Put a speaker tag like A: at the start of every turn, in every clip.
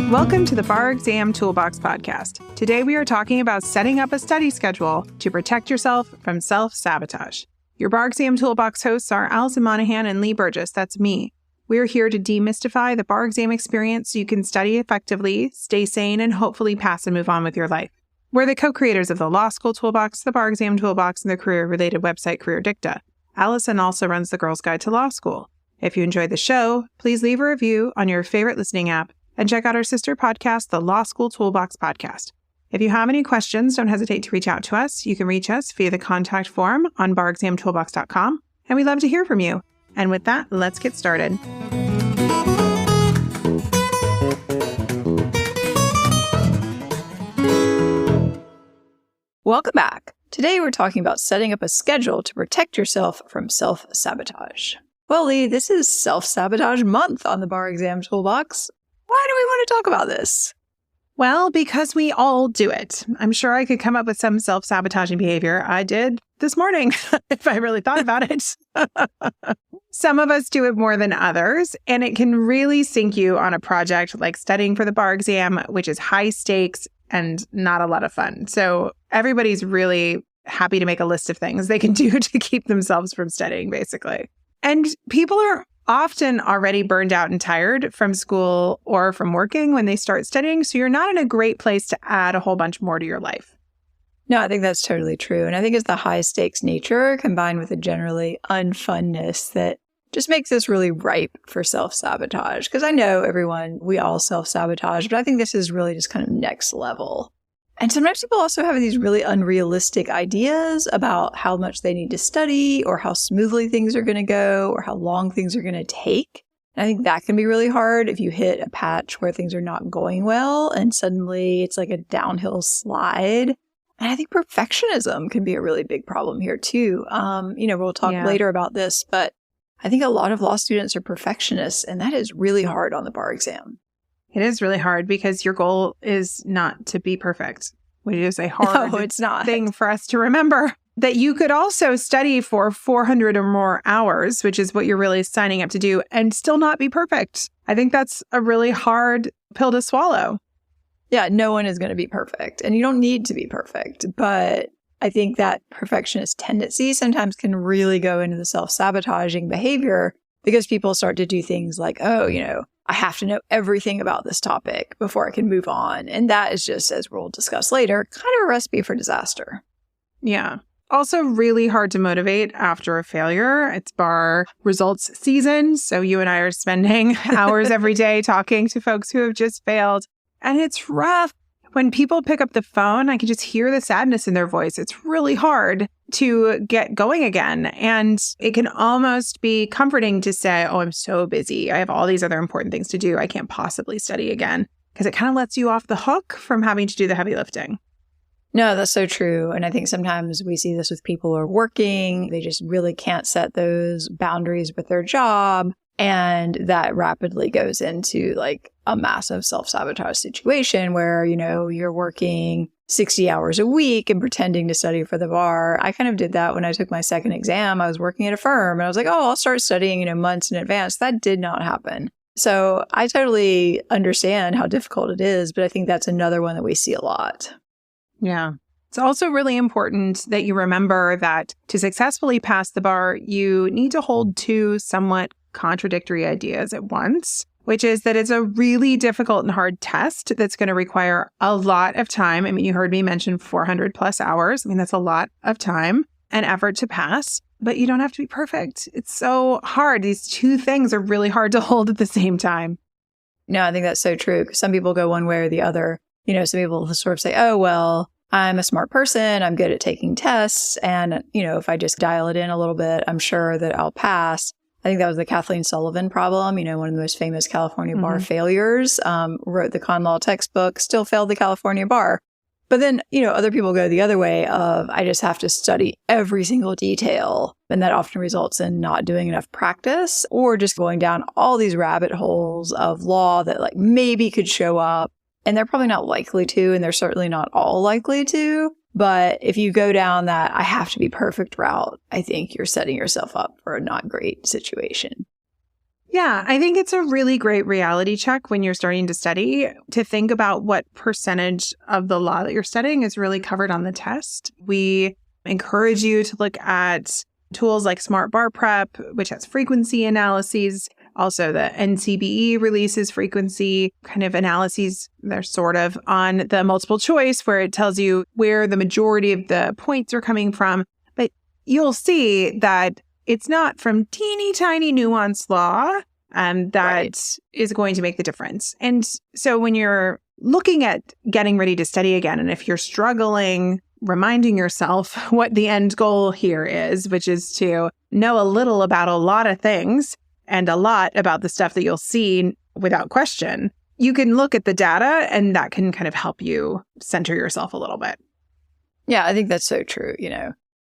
A: Welcome to the Bar Exam Toolbox podcast. Today we are talking about setting up a study schedule to protect yourself from self-sabotage. Your Bar Exam Toolbox hosts are Alison Monahan and Lee Burgess. That's me. We're here to demystify the bar exam experience so you can study effectively, stay sane, and hopefully pass and move on with your life. We're the co-creators of the Law School Toolbox, the Bar Exam Toolbox, and the career-related website Career Dicta. Alison also runs the Girls Guide to Law School. If you enjoyed the show, please leave a review on your favorite listening app and check out our sister podcast, the Law School Toolbox podcast. If you have any questions, don't hesitate to reach out to us. You can reach us via the contact form on barexamtoolbox.com, and we'd love to hear from you. And with that, let's get started.
B: Welcome back. Today we're talking about setting up a schedule to protect yourself from self-sabotage. Well, Lee, this is Self-Sabotage Month on the Bar Exam Toolbox. Why do we want to talk about this?
A: Well, because we all do it. I'm sure I could come up with some self-sabotaging behavior. I did this morning, if I really thought about it. Some of us do it more than others, and it can really sink you on a project like studying for the bar exam, which is high stakes and not a lot of fun. So everybody's really happy to make a list of things they can do to keep themselves from studying, basically. And people are often already burned out and tired from school or from working when they start studying. So you're not in a great place to add a whole bunch more to your life.
B: No, I think that's totally true. And I think it's the high stakes nature combined with a generally unfunness that just makes this really ripe for self-sabotage. Because I know we all self-sabotage, but I think this is really just kind of next level. And sometimes people also have these really unrealistic ideas about how much they need to study or how smoothly things are going to go or how long things are going to take. And I think that can be really hard if you hit a patch where things are not going well and suddenly it's like a downhill slide. And I think perfectionism can be a really big problem here too. We'll talk later about this, but I think a lot of law students are perfectionists, and that is really hard on the bar exam.
A: It is really hard because your goal is not to be perfect, which is a hard thing for us to remember. That you could also study for 400 or more hours, which is what you're really signing up to do, and still not be perfect. I think that's a really hard pill to swallow.
B: Yeah, no one is going to be perfect, and you don't need to be perfect. But I think that perfectionist tendency sometimes can really go into the self-sabotaging behavior because people start to do things like, I have to know everything about this topic before I can move on. And that is just, as we'll discuss later, kind of a recipe for disaster.
A: Yeah. Also really hard to motivate after a failure. It's bar results season. So you and I are spending hours every day talking to folks who have just failed. And it's rough. When people pick up the phone, I can just hear the sadness in their voice. It's really hard to get going again. And it can almost be comforting to say, oh, I'm so busy. I have all these other important things to do. I can't possibly study again. Because it kind of lets you off the hook from having to do the heavy lifting.
B: No, that's so true. And I think sometimes we see this with people who are working. They just really can't set those boundaries with their job. And that rapidly goes into like a massive self-sabotage situation where, you're working 60 hours a week and pretending to study for the bar. I kind of did that when I took my second exam. I was working at a firm and I was like, I'll start studying, months in advance. That did not happen. So I totally understand how difficult it is, but I think that's another one that we see a lot.
A: Yeah. It's also really important that you remember that to successfully pass the bar, you need to hold two somewhat contradictory ideas at once, which is that it's a really difficult and hard test that's going to require a lot of time. I mean, you heard me mention 400 plus hours. I mean, that's a lot of time and effort to pass, but you don't have to be perfect. It's so hard. These two things are really hard to hold at the same time.
B: No, I think that's so true. Because some people go one way or the other. Some people sort of say, oh, well, I'm a smart person. I'm good at taking tests. And, if I just dial it in a little bit, I'm sure that I'll pass. I think that was the Kathleen Sullivan problem, one of the most famous California bar failures, wrote the con law textbook, still failed the California bar. But then, other people go the other way of, I just have to study every single detail. And that often results in not doing enough practice or just going down all these rabbit holes of law that like maybe could show up. And they're probably not likely to, and they're certainly not all likely to. But if you go down that I have to be perfect route, I think you're setting yourself up for a not great situation.
A: Yeah, I think it's a really great reality check when you're starting to study to think about what percentage of the law that you're studying is really covered on the test. We encourage you to look at tools like Smart Bar Prep, which has frequency analyses. Also, the NCBE releases frequency kind of analyses. They're sort of on the multiple choice where it tells you where the majority of the points are coming from. But you'll see that it's not from teeny tiny nuanced law that is going to make the difference. And so when you're looking at getting ready to study again, and if you're struggling, reminding yourself what the end goal here is, which is to know a little about a lot of things and a lot about the stuff that you'll see without question, you can look at the data and that can kind of help you center yourself a little bit.
B: Yeah, I think that's so true.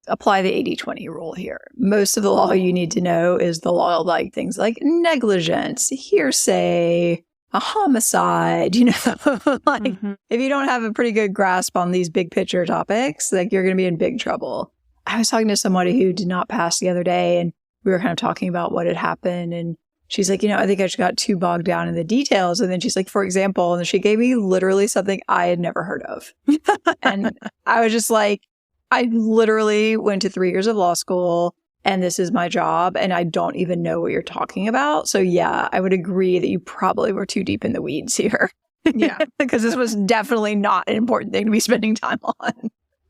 B: Apply the 80-20 rule here. Most of the law you need to know is the law like things like negligence, hearsay, a homicide, If you don't have a pretty good grasp on these big picture topics, you're going to be in big trouble. I was talking to somebody who did not pass the other day, and we were kind of talking about what had happened. And she's like, I think I just got too bogged down in the details. And then she's like, for example, and she gave me literally something I had never heard of. And I was just like, I literally went to 3 years of law school and this is my job and I don't even know what you're talking about. So yeah, I would agree that you probably were too deep in the weeds here.
A: Yeah.
B: Because this was definitely not an important thing to be spending time on.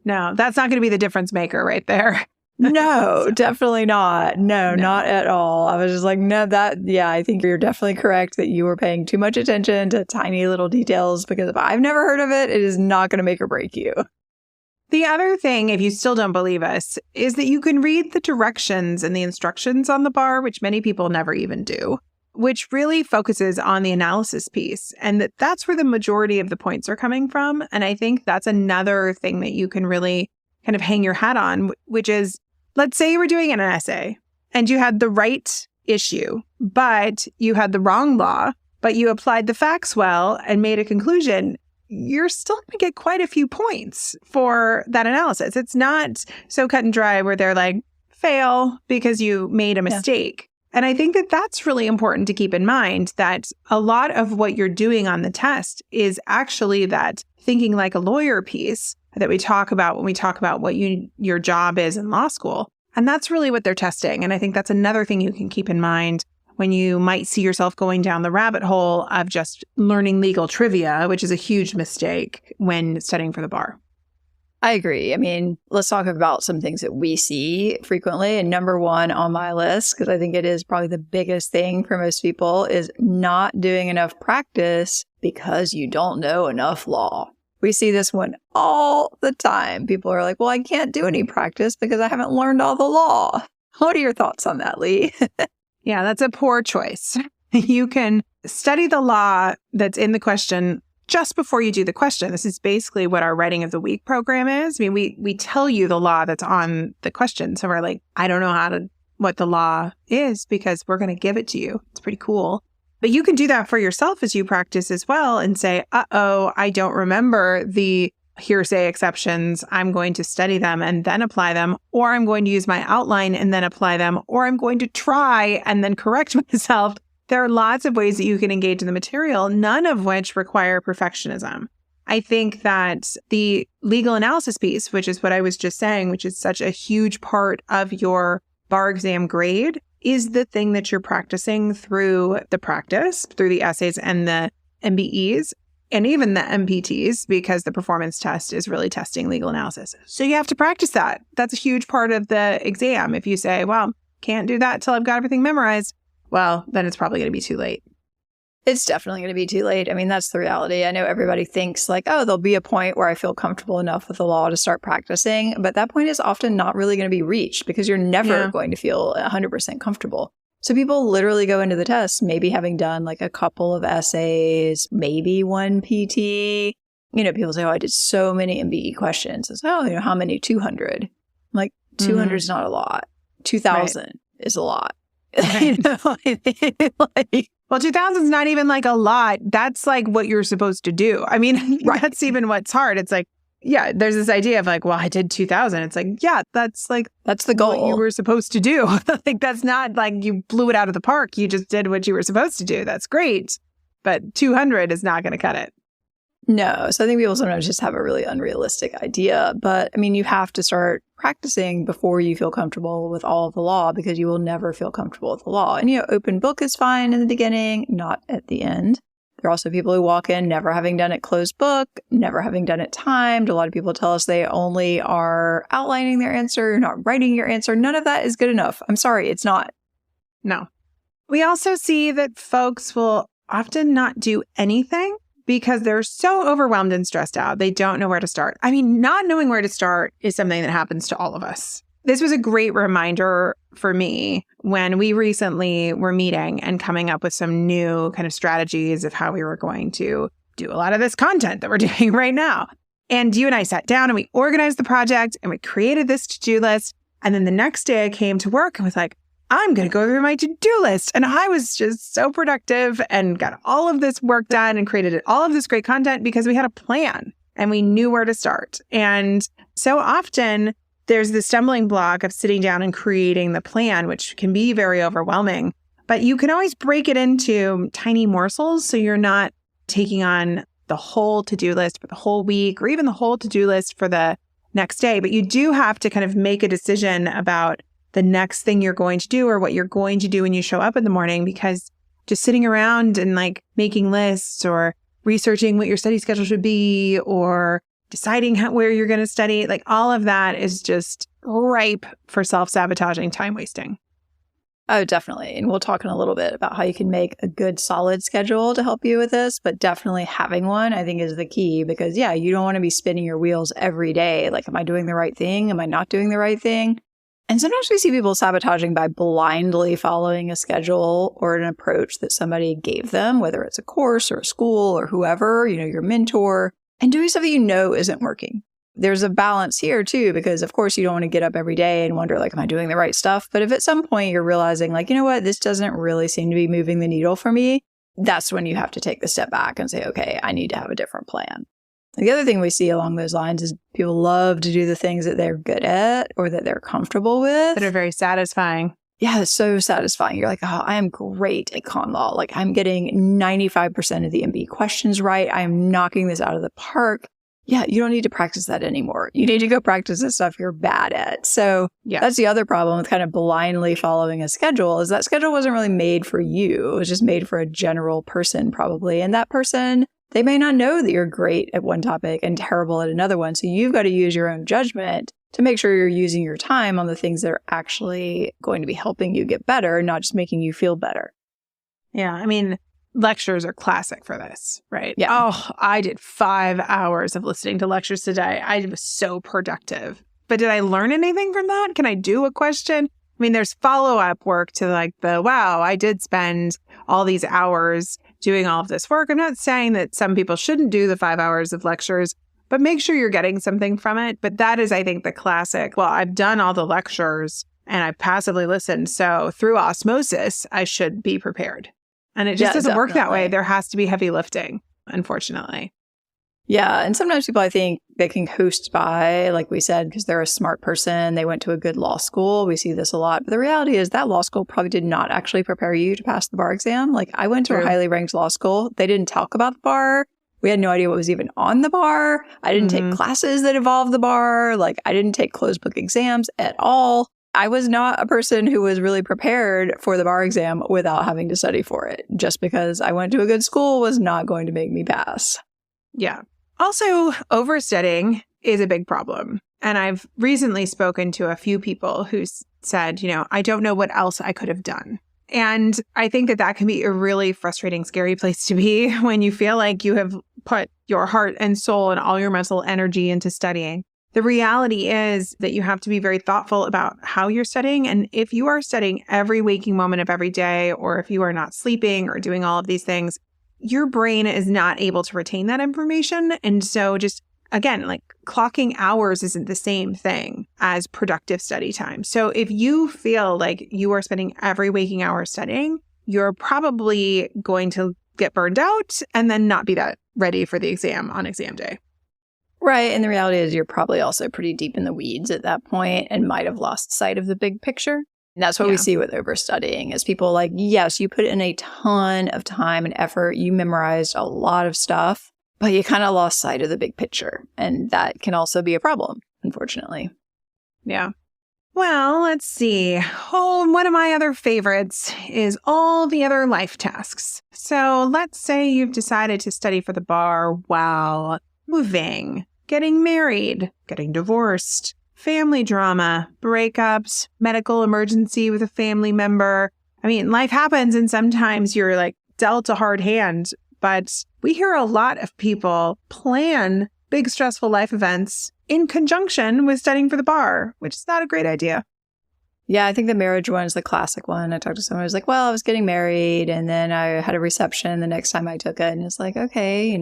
A: No, that's not going to be the difference maker right there.
B: No, definitely not. No, not at all. I was just like, I think you're definitely correct that you were paying too much attention to tiny little details because if I've never heard of it, it is not going to make or break you.
A: The other thing, if you still don't believe us, is that you can read the directions and the instructions on the bar, which many people never even do, which really focuses on the analysis piece. And that's where the majority of the points are coming from. And I think that's another thing that you can really kind of hang your hat on, which is, let's say you were doing an essay and you had the right issue, but you had the wrong law, but you applied the facts well and made a conclusion. You're still going to get quite a few points for that analysis. It's not so cut and dry where they're like, fail because you made a mistake. Yeah. And I think that that's really important to keep in mind, that a lot of what you're doing on the test is actually that thinking like a lawyer piece that we talk about when we talk about what your job is in law school. And that's really what they're testing. And I think that's another thing you can keep in mind when you might see yourself going down the rabbit hole of just learning legal trivia, which is a huge mistake when studying for the bar.
B: I agree. I mean, let's talk about some things that we see frequently. And number one on my list, because I think it is probably the biggest thing for most people, is not doing enough practice because you don't know enough law. We see this one all the time. People are like, well, I can't do any practice because I haven't learned all the law. What are your thoughts on that, Lee?
A: Yeah, that's a poor choice. You can study the law that's in the question just before you do the question. This is basically what our Writing of the Week program is. I mean, we tell you the law that's on the question. So we're like, I don't know what the law is because we're going to give it to you. It's pretty cool. But you can do that for yourself as you practice as well and say, I don't remember the hearsay exceptions. I'm going to study them and then apply them, or I'm going to use my outline and then apply them, or I'm going to try and then correct myself. There are lots of ways that you can engage in the material, none of which require perfectionism. I think that the legal analysis piece, which is what I was just saying, which is such a huge part of your bar exam grade, is the thing that you're practicing through the practice, through the essays and the MBEs. And even the MPTs, because the performance test is really testing legal analysis. So you have to practice that. That's a huge part of the exam. If you say, well, can't do that till I've got everything memorized, well, then it's probably going to be too late.
B: It's definitely going to be too late. I mean, that's the reality. I know everybody thinks like, oh, there'll be a point where I feel comfortable enough with the law to start practicing. But that point is often not really going to be reached because you're never going to feel 100% comfortable. So people literally go into the test, maybe having done like a couple of essays, maybe one PT. People say, oh, I did so many MBE questions. It's, oh, how many? 200. I'm like, 200 is not a lot. 2,000 is a lot.
A: Right. Well, 2,000 is not even like a lot. That's like what you're supposed to do. I mean, that's even what's hard. It's like, Yeah, there's this idea of like, well, I did 2000. It's like, yeah, that's
B: the goal
A: what you were supposed to do. Like, that's not like you blew it out of the park. You just did what you were supposed to do. That's great. But 200 is not going to cut it.
B: No. So I think people sometimes just have a really unrealistic idea. But I mean, you have to start practicing before you feel comfortable with all of the law, because you will never feel comfortable with the law. And, open book is fine in the beginning, not at the end. There are also people who walk in never having done it closed book, never having done it timed. A lot of people tell us they only are outlining their answer, not writing your answer. None of that is good enough. I'm sorry, it's not.
A: No. We also see that folks will often not do anything because they're so overwhelmed and stressed out. They don't know where to start. I mean, not knowing where to start is something that happens to all of us. This was a great reminder for me when we recently were meeting and coming up with some new kind of strategies of how we were going to do a lot of this content that we're doing right now. And you and I sat down and we organized the project and we created this to-do list. And then the next day I came to work and was like, I'm going to go through my to-do list. And I was just so productive and got all of this work done and created all of this great content because we had a plan and we knew where to start. And so often there's the stumbling block of sitting down and creating the plan, which can be very overwhelming. But you can always break it into tiny morsels so you're not taking on the whole to-do list for the whole week or even the whole to-do list for the next day. But you do have to kind of make a decision about the next thing you're going to do or what you're going to do when you show up in the morning, because just sitting around and like making lists or researching what your study schedule should be or deciding where you're going to study, like all of that is just ripe for self-sabotaging time wasting.
B: Oh, definitely. And we'll talk in a little bit about how you can make a good solid schedule to help you with this, but definitely having one, I think, is the key because, yeah, you don't want to be spinning your wheels every day. Like, am I doing the right thing? Am I not doing the right thing? And sometimes we see people sabotaging by blindly following a schedule or an approach that somebody gave them, whether it's a course or a school or whoever, your mentor, and doing something isn't working. There's a balance here too, because of course you don't want to get up every day and wonder, like, am I doing the right stuff? But if at some point you're realizing, like, you know what, this doesn't really seem to be moving the needle for me, that's when you have to take the step back and say, okay, I need to have a different plan. The other thing we see along those lines is people love to do the things that they're good at or that they're comfortable with.
A: That are very satisfying.
B: Yeah, it's so satisfying. You're like, oh, I am great at con law. Like, I'm getting 95% of the MB questions right. I am knocking this out of the park. Yeah, you don't need to practice that anymore. You need to go practice the stuff you're bad at. So That's the other problem with kind of blindly following a schedule is that schedule wasn't really made for you. It was just made for a general person probably. And that person, they may not know that you're great at one topic and terrible at another one. So you've got to use your own judgment to make sure you're using your time on the things that are actually going to be helping you get better, not just making you feel better.
A: Yeah, I mean, lectures are classic for this, right?
B: Yeah.
A: Oh, I did 5 hours of listening to lectures today. I was so productive. But did I learn anything from that? Can I do a question? I mean, there's follow-up work to like wow, I did spend all these hours doing all of this work. I'm not saying that some people shouldn't do the 5 hours of lectures, but make sure you're getting something from it. But that is, I think, the classic, well, I've done all the lectures and I've passively listened. So through osmosis, I should be prepared. And it just doesn't work that way. There has to be heavy lifting, unfortunately.
B: Yeah. And sometimes people, I think, they can coast by, like we said, because they're a smart person. They went to a good law school. We see this a lot. But the reality is that law school probably did not actually prepare you to pass the bar exam. Like, I went to a highly ranked law school. They didn't talk about the bar. We had no idea what was even on the bar. I didn't take classes that involved the bar. Like, I didn't take closed book exams at all. I was not a person who was really prepared for the bar exam without having to study for it. Just because I went to a good school was not going to make me pass.
A: Yeah. Also, overstudying is a big problem. And I've recently spoken to a few people who said, I don't know what else I could have done. And I think that can be a really frustrating, scary place to be when you feel like you have put your heart and soul and all your mental energy into studying. The reality is that you have to be very thoughtful about how you're studying. And if you are studying every waking moment of every day, or if you are not sleeping or doing all of these things, your brain is not able to retain that information. And so just, again, like clocking hours isn't the same thing as productive study time. So if you feel like you are spending every waking hour studying, you're probably going to get burned out and then not be that ready for the exam on exam day.
B: Right. And the reality is you're probably also pretty deep in the weeds at that point and might have lost sight of the big picture. And that's what we see with overstudying is people like, yes, you put in a ton of time and effort. You memorized a lot of stuff, but you kind of lost sight of the big picture. And that can also be a problem, unfortunately.
A: Yeah. Well, let's see. Oh, one of my other favorites is all the other life tasks. So let's say you've decided to study for the bar while moving, getting married, getting divorced, family drama, breakups, medical emergency with a family member. I mean, life happens and sometimes you're like dealt a hard hand, but we hear a lot of people plan big stressful life events in conjunction with studying for the bar, which is not a great idea.
B: Yeah, I think the marriage one is the classic one. I talked to someone who was like, well, I was getting married and then I had a reception the next time I took it. And it's like, okay,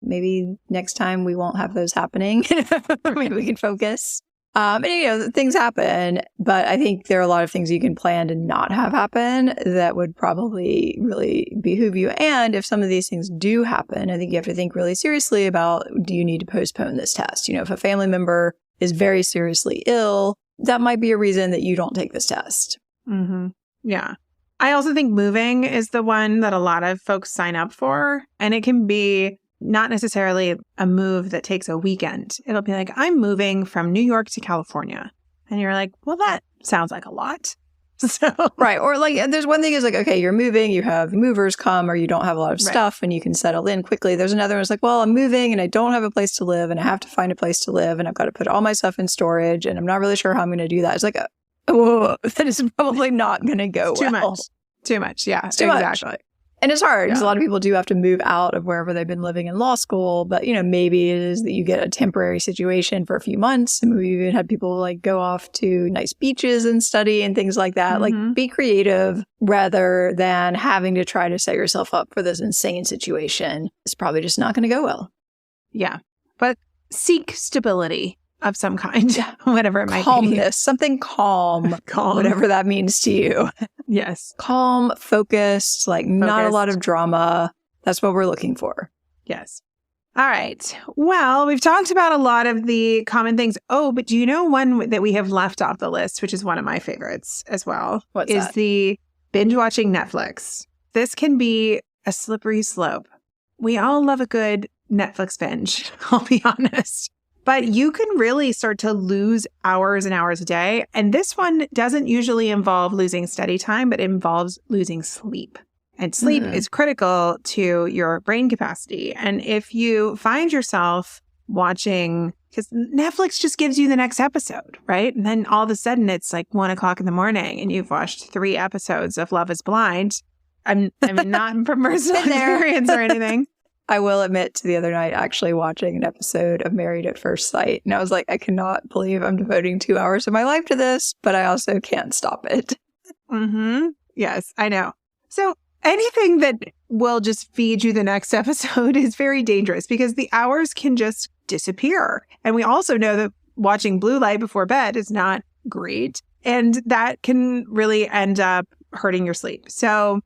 B: maybe next time we won't have those happening. Maybe we can focus. And, things happen, but I think there are a lot of things you can plan to not have happen that would probably really behoove you. And if some of these things do happen, I think you have to think really seriously about, do you need to postpone this test? If a family member is very seriously ill, that might be a reason that you don't take this test.
A: Mm-hmm. Yeah. I also think moving is the one that a lot of folks sign up for, and it can be not necessarily a move that takes a weekend. It'll be like, I'm moving from New York to California. And you're like, well, that sounds like a lot. So
B: right. Or like, there's one thing is like, okay, you're moving, you have movers come or you don't have a lot of stuff and you can settle in quickly. There's another one that's like, well, I'm moving and I don't have a place to live and I have to find a place to live and I've got to put all my stuff in storage and I'm not really sure how I'm going to do that. It's like, that is probably not going to go well.
A: Too much. Yeah,
B: exactly. Much. And it's hard because a lot of people do have to move out of wherever they've been living in law school. But, maybe it is that you get a temporary situation for a few months. And we even had people like go off to nice beaches and study and things like that.
A: Mm-hmm.
B: Like be creative rather than having to try to set yourself up for this insane situation. It's probably just not going to go well.
A: Yeah. But seek stability of some kind, whatever it might be.
B: Calmness, something calm, whatever that means to you.
A: Yes.
B: Calm, focused, not a lot of drama. That's what we're looking for.
A: Yes. All right. Well, we've talked about a lot of the common things. Oh, but do you know one that we have left off the list, which is one of my favorites as well?
B: What's
A: is
B: that?
A: The binge watching Netflix. This can be a slippery slope. We all love a good Netflix binge, I'll be honest. But you can really start to lose hours and hours a day. And this one doesn't usually involve losing study time, but it involves losing sleep. And sleep is critical to your brain capacity. And if you find yourself watching, because Netflix just gives you the next episode, right? And then all of a sudden it's like 1 o'clock in the morning and you've watched 3 episodes of Love is Blind. I mean, not from personal experience or anything.
B: I will admit to the other night actually watching an episode of Married at First Sight. And I was like, I cannot believe I'm devoting 2 hours of my life to this, but I also can't stop it.
A: Mm-hmm. Yes, I know. So anything that will just feed you the next episode is very dangerous because the hours can just disappear. And we also know that watching blue light before bed is not great. And that can really end up hurting your sleep. So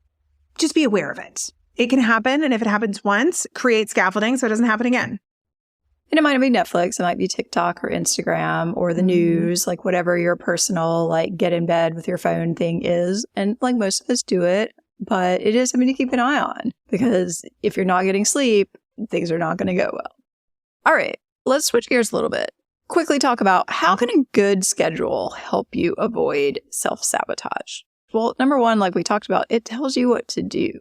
A: just be aware of it. It can happen, and if it happens once, create scaffolding so it doesn't happen again.
B: And it might not be Netflix, it might be TikTok or Instagram or the news, like whatever your personal, get in bed with your phone thing is. And most of us do it, but it is something to keep an eye on because if you're not getting sleep, things are not going to go well. All right, let's switch gears a little bit. Quickly talk about how can a good schedule help you avoid self-sabotage? Well, number one, like we talked about, it tells you what to do,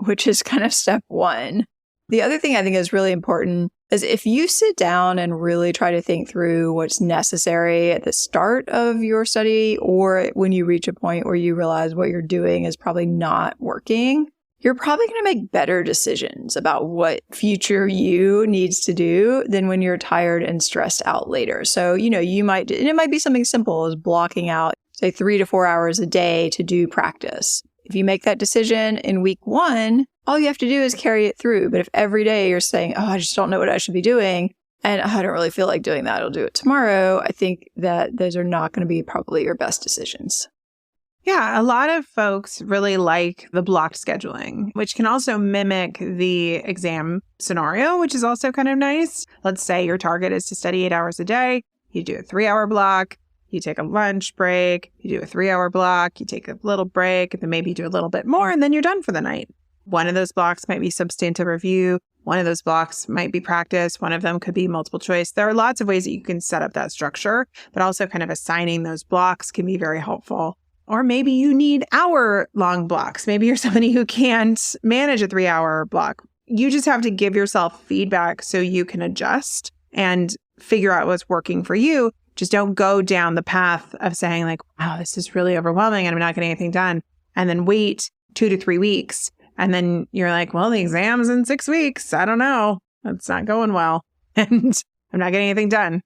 B: which is kind of step one. The other thing I think is really important is if you sit down and really try to think through what's necessary at the start of your study or when you reach a point where you realize what you're doing is probably not working, you're probably going to make better decisions about what future you needs to do than when you're tired and stressed out later. So, it might be something simple as blocking out, say, 3 to 4 hours a day to do practice. If you make that decision in week 1, all you have to do is carry it through. But if every day you're saying, I just don't know what I should be doing, and I don't really feel like doing that, I'll do it tomorrow, I think that those are not going to be probably your best decisions.
A: Yeah, a lot of folks really like the blocked scheduling, which can also mimic the exam scenario, which is also kind of nice. Let's say your target is to study 8 hours a day. You do a 3-hour block, you take a lunch break, you do a 3-hour block, you take a little break, and then maybe do a little bit more, and then you're done for the night. One of those blocks might be substantive review. One of those blocks might be practice. One of them could be multiple choice. There are lots of ways that you can set up that structure, but also kind of assigning those blocks can be very helpful. Or maybe you need hour-long blocks. Maybe you're somebody who can't manage a 3-hour block. You just have to give yourself feedback so you can adjust and figure out what's working for you. Just don't go down the path of saying like, wow, this is really overwhelming and I'm not getting anything done. And then wait 2 to 3 weeks. And then you're like, well, the exam's in 6 weeks. I don't know. It's not going well. And I'm not getting anything done.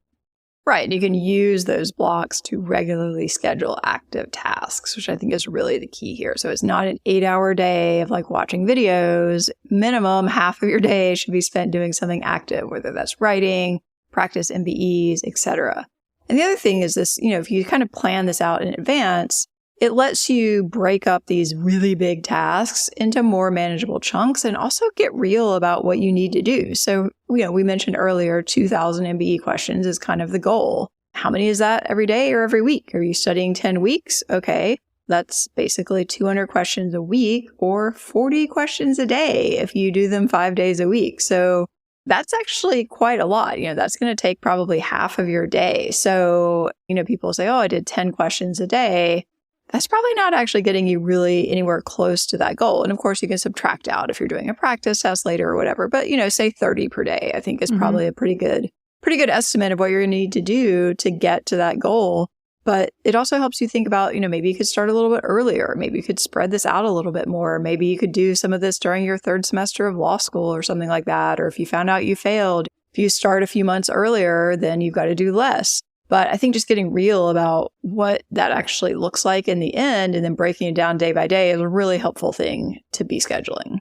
B: Right. You can use those blocks to regularly schedule active tasks, which I think is really the key here. So it's not an 8-hour day of like watching videos. Minimum half of your day should be spent doing something active, whether that's writing, practice MBEs, etc. And the other thing is this, if you kind of plan this out in advance, it lets you break up these really big tasks into more manageable chunks and also get real about what you need to do. So, we mentioned earlier, 2,000 MBE questions is kind of the goal. How many is that every day or every week? Are you studying 10 weeks? Okay, that's basically 200 questions a week or 40 questions a day if you do them 5 days a week. So that's actually quite a lot. That's going to take probably half of your day. So, people say, oh, I did 10 questions a day. That's probably not actually getting you really anywhere close to that goal. And of course, you can subtract out if you're doing a practice test later or whatever. But, say 30 per day, I think is probably a pretty good estimate of what you're going to need to do to get to that goal. But it also helps you think about, maybe you could start a little bit earlier. Maybe you could spread this out a little bit more. Maybe you could do some of this during your 3rd semester of law school or something like that. Or if you found out you failed, if you start a few months earlier, then you've got to do less. But I think just getting real about what that actually looks like in the end and then breaking it down day by day is a really helpful thing to be scheduling.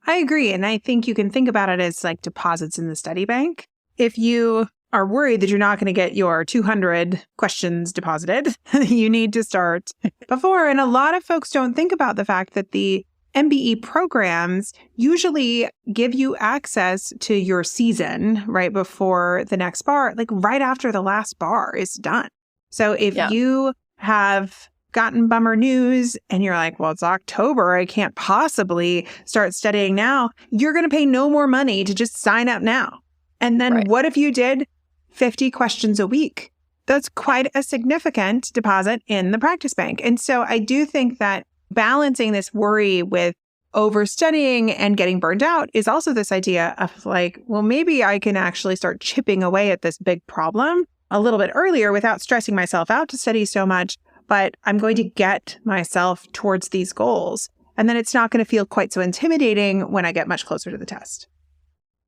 A: I agree. And I think you can think about it as like deposits in the study bank. If you are worried that you're not going to get your 200 questions deposited, you need to start before. And a lot of folks don't think about the fact that the MBE programs usually give you access to your season right before the next bar, like right after the last bar is done. So if you have gotten bummer news and you're like, well, it's October, I can't possibly start studying now, you're going to pay no more money to just sign up now. And then what if you did 50 questions a week? That's quite a significant deposit in the practice bank. And so I do think that balancing this worry with overstudying and getting burned out is also this idea of like, well, maybe I can actually start chipping away at this big problem a little bit earlier without stressing myself out to study so much, but I'm going to get myself towards these goals. And then it's not going to feel quite so intimidating when I get much closer to the test.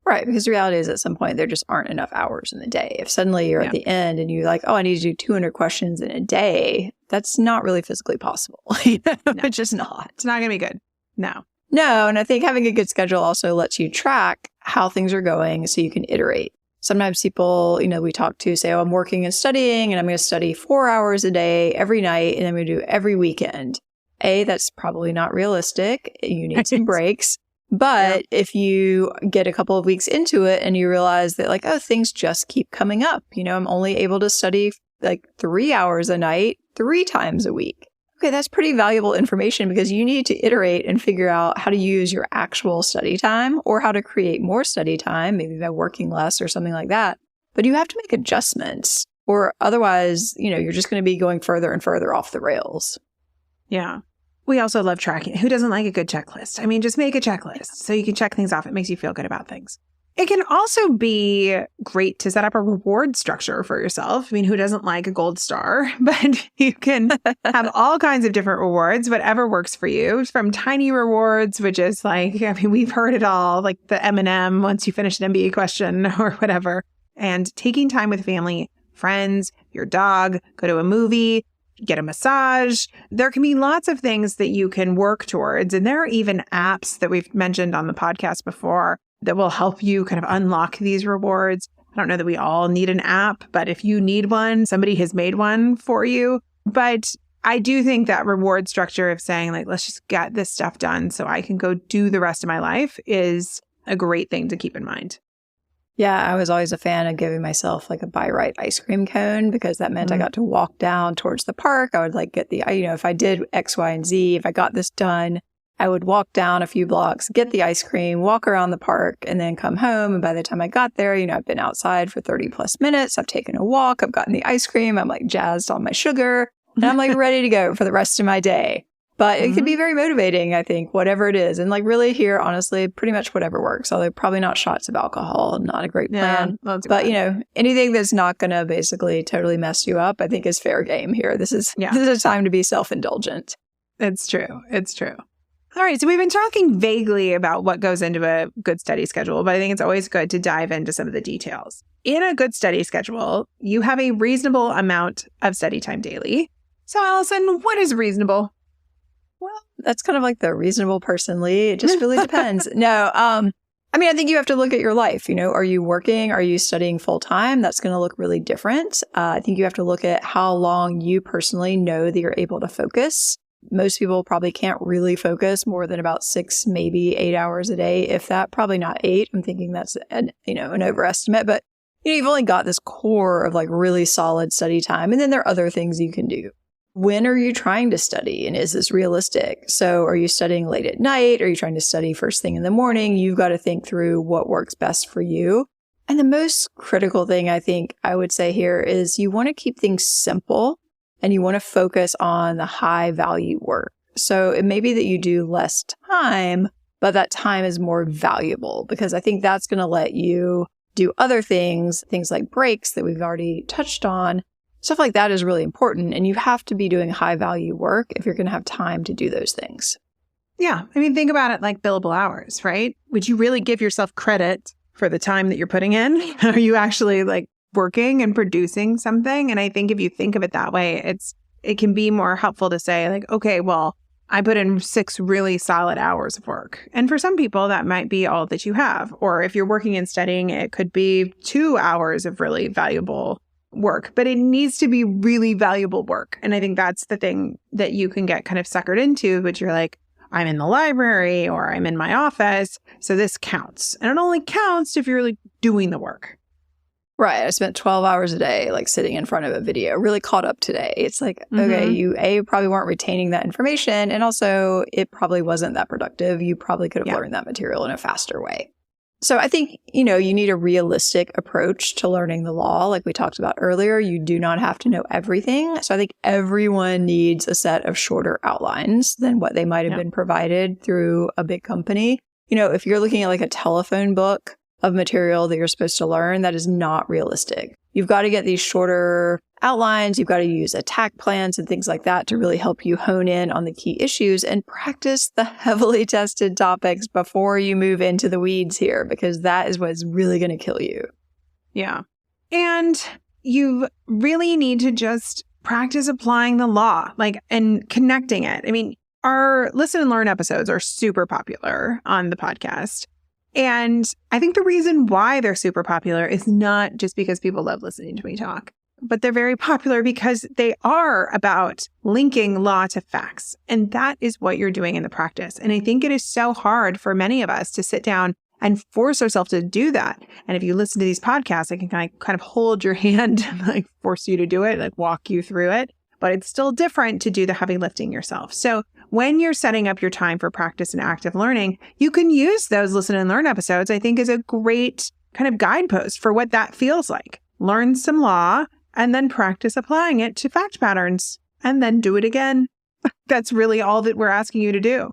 B: Right, because the reality is at some point there just aren't enough hours in the day. If suddenly you're at the end and you're like, oh, I need to do 200 questions in a day, that's not really physically possible. It's just not.
A: It's not going to be good. No.
B: No, and I think having a good schedule also lets you track how things are going so you can iterate. Sometimes people, we talk to say, oh, I'm working and studying and I'm going to study 4 hours a day every night and I'm going to do every weekend. That's probably not realistic. You need some breaks. But if you get a couple of weeks into it and you realize that like, oh, things just keep coming up. I'm only able to study like 3 hours a night, 3 times a week. Okay, that's pretty valuable information because you need to iterate and figure out how to use your actual study time or how to create more study time, maybe by working less or something like that. But you have to make adjustments or otherwise, you're just going to be going further and further off the rails.
A: Yeah. We also love tracking. Who doesn't like a good checklist? I mean, just make a checklist so you can check things off. It makes you feel good about things. It can also be great to set up a reward structure for yourself. I mean, who doesn't like a gold star? But you can have all kinds of different rewards, whatever works for you, from tiny rewards, which is like, I mean, we've heard it all, like the M&M once you finish an MBA question or whatever, and taking time with family, friends, your dog, go to a movie, get a massage. There can be lots of things that you can work towards. And there are even apps that we've mentioned on the podcast before that will help you kind of unlock these rewards. I don't know that we all need an app, but if you need one, somebody has made one for you. But I do think that reward structure of saying like, let's just get this stuff done so I can go do the rest of my life is a great thing to keep in mind.
B: Yeah, I was always a fan of giving myself like a buy right ice cream cone because that meant I got to walk down towards the park. I would like get the, if I did X, Y, and Z, if I got this done, I would walk down a few blocks, get the ice cream, walk around the park, and then come home. And by the time I got there, I've been outside for 30 plus minutes. I've taken a walk. I've gotten the ice cream. I'm like jazzed on my sugar and I'm like ready to go for the rest of my day. But it can be very motivating, I think, whatever it is. And like really here, honestly, pretty much whatever works. Although probably not shots of alcohol, not a great plan. But, anything that's not going to basically totally mess you up, I think is fair game here. This is a time to be self-indulgent.
A: It's true. It's true. All right. So we've been talking vaguely about what goes into a good study schedule, but I think it's always good to dive into some of the details. In a good study schedule, you have a reasonable amount of study time daily. So Alison, what is reasonable?
B: Well, that's kind of like the reasonable person, Lee. It just really depends. No, I think you have to look at your life. Are you working? Are you studying full time? That's going to look really different. I think you have to look at how long you personally know that you're able to focus. Most people probably can't really focus more than about 6, maybe 8 hours a day. If that, probably not 8. I'm thinking that's an overestimate, but you've only got this core of like really solid study time. And then there are other things you can do. When are you trying to study? And is this realistic? So are you studying late at night? Are you trying to study first thing in the morning? You've got to think through what works best for you. And the most critical thing I think I would say here is you want to keep things simple and you want to focus on the high value work. So it may be that you do less time, but that time is more valuable because I think that's going to let you do other things like breaks that we've already touched on. Stuff like that is really important, and you have to be doing high-value work if you're going to have time to do those things.
A: Yeah. Think about it like billable hours, right? Would you really give yourself credit for the time that you're putting in? Are you actually like working and producing something? And I think if you think of it that way, it can be more helpful to say like, okay, well, I put in 6 really solid hours of work. And for some people, that might be all that you have. Or if you're working and studying, it could be 2 hours of really valuable work, but it needs to be really valuable work. And I think that's the thing that you can get kind of suckered into, but you're like, I'm in the library or I'm in my office, so this counts. And it only counts if you're like doing the work.
B: Right. I spent 12 hours a day like sitting in front of a video, really caught up today. It's like, okay, you probably weren't retaining that information. And also it probably wasn't that productive. You probably could have learned that material in a faster way. So I think, you need a realistic approach to learning the law. Like we talked about earlier, you do not have to know everything. So I think everyone needs a set of shorter outlines than what they might have been provided through a big company. If you're looking at like a telephone book of material that you're supposed to learn, that is not realistic. You've got to get these shorter outlines. You've got to use attack plans and things like that to really help you hone in on the key issues and practice the heavily tested topics before you move into the weeds here, because that is what's really going to kill you.
A: Yeah. And you really need to just practice applying the law, and connecting it. Our listen and learn episodes are super popular on the podcast. And I think the reason why they're super popular is not just because people love listening to me talk, but they're very popular because they are about linking law to facts. And that is what you're doing in the practice. And I think it is so hard for many of us to sit down and force ourselves to do that. And if you listen to these podcasts, I can kind of hold your hand and force you to do it, walk you through it. But it's still different to do the heavy lifting yourself. So when you're setting up your time for practice and active learning, you can use those listen and learn episodes, I think, as a great kind of guidepost for what that feels like. Learn some law and then practice applying it to fact patterns and then do it again. That's really all that we're asking you to do.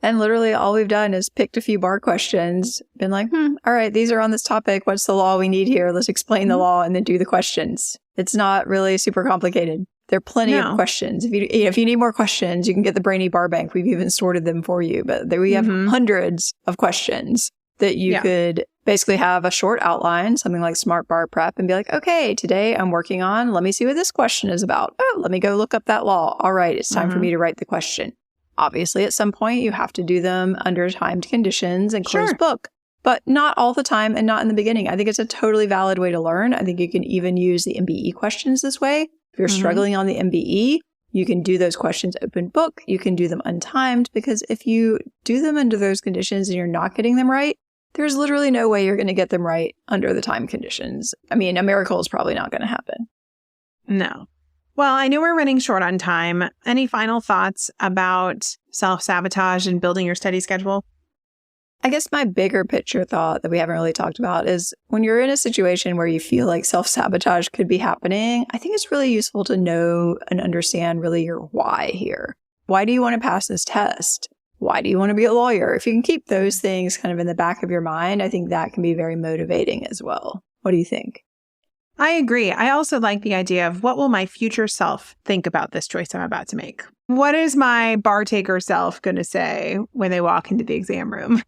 B: And literally all we've done is picked a few bar questions, been like, all right, these are on this topic. What's the law we need here? Let's explain the law and then do the questions. It's not really super complicated. There are plenty of questions. If you need more questions, you can get the Brainy Bar Bank. We've even sorted them for you. But we have hundreds of questions that you could basically have a short outline, something like Smart Bar Prep, and be like, okay, today I'm working on, let me see what this question is about. Oh, let me go look up that law. All right, it's time for me to write the question. Obviously, at some point, you have to do them under timed conditions and closed book. But not all the time and not in the beginning. I think it's a totally valid way to learn. I think you can even use the MBE questions this way. If you're struggling on the MBE, You can do those questions open book. You can do them untimed, because if you do them under those conditions and you're not getting them right, there's literally no way you're going to get them right under the time conditions. I mean, a miracle is probably not going to happen.
A: No. Well, I know we're running short on time. Any final thoughts about self-sabotage and building your study schedule?
B: I guess my bigger picture thought that we haven't really talked about is when you're in a situation where you feel like self-sabotage could be happening, I think it's really useful to know and understand really your why here. Why do you want to pass this test? Why do you want to be a lawyer? If you can keep those things kind of in the back of your mind, I think that can be very motivating as well. What do you think?
A: I agree. I also like the idea of what will my future self think about this choice I'm about to make? What is my bar taker self going to say when they walk into the exam room?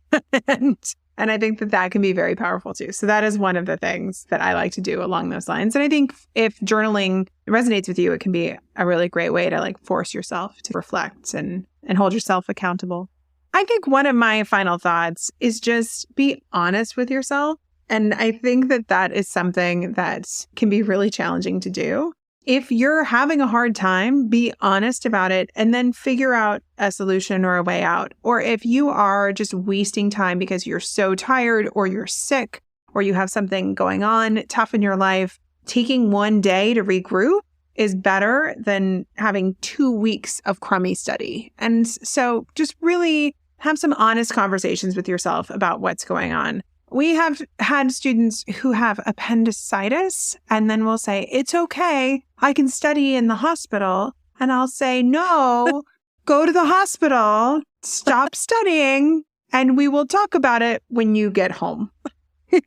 A: and I think that can be very powerful too. So that is one of the things that I like to do along those lines. And I think if journaling resonates with you, it can be a really great way to like force yourself to reflect and hold yourself accountable. I think one of my final thoughts is just be honest with yourself. And I think that is something that can be really challenging to do. If you're having a hard time, be honest about it and then figure out a solution or a way out. Or if you are just wasting time because you're so tired or you're sick or you have something going on tough in your life, taking one day to regroup is better than having 2 weeks of crummy study. And so just really have some honest conversations with yourself about what's going on. We have had students who have appendicitis and then we'll say, it's okay, I can study in the hospital. And I'll say, no, go to the hospital, stop studying, and we will talk about it when you get home.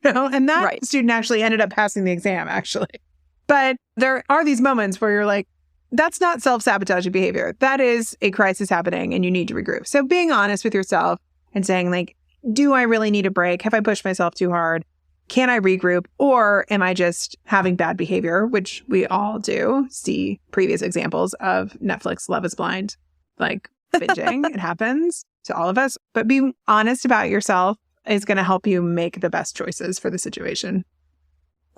A: And that student actually ended up passing the exam, actually. But there are these moments where you're like, that's not self-sabotaging behavior. That is a crisis happening and you need to regroup. So being honest with yourself and saying like, do I really need a break? Have I pushed myself too hard? Can I regroup? Or am I just having bad behavior, which we all do? See previous examples of Netflix Love is Blind, like binging. It happens to all of us. But being honest about yourself is going to help you make the best choices for the situation.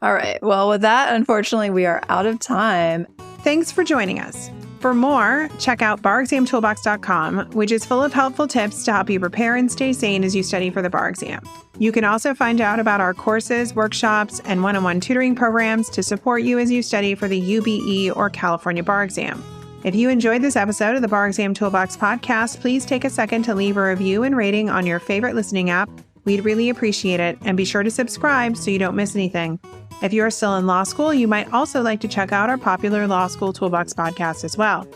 B: All right. Well, with that, unfortunately, we are out of time.
A: Thanks for joining us. For more, check out barexamtoolbox.com, which is full of helpful tips to help you prepare and stay sane as you study for the bar exam. You can also find out about our courses, workshops, and one-on-one tutoring programs to support you as you study for the UBE or California bar exam. If you enjoyed this episode of the Bar Exam Toolbox podcast, please take a second to leave a review and rating on your favorite listening app. We'd really appreciate it, and be sure to subscribe so you don't miss anything. If you're still in law school, you might also like to check out our popular Law School Toolbox podcast as well.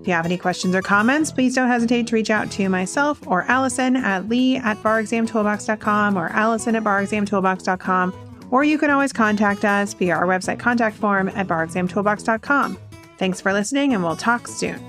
A: If you have any questions or comments, please don't hesitate to reach out to myself or Alison at lee@barexamtoolbox.com or Alison@barexamtoolbox.com, or you can always contact us via our website contact form at barexamtoolbox.com. Thanks for listening, and we'll talk soon.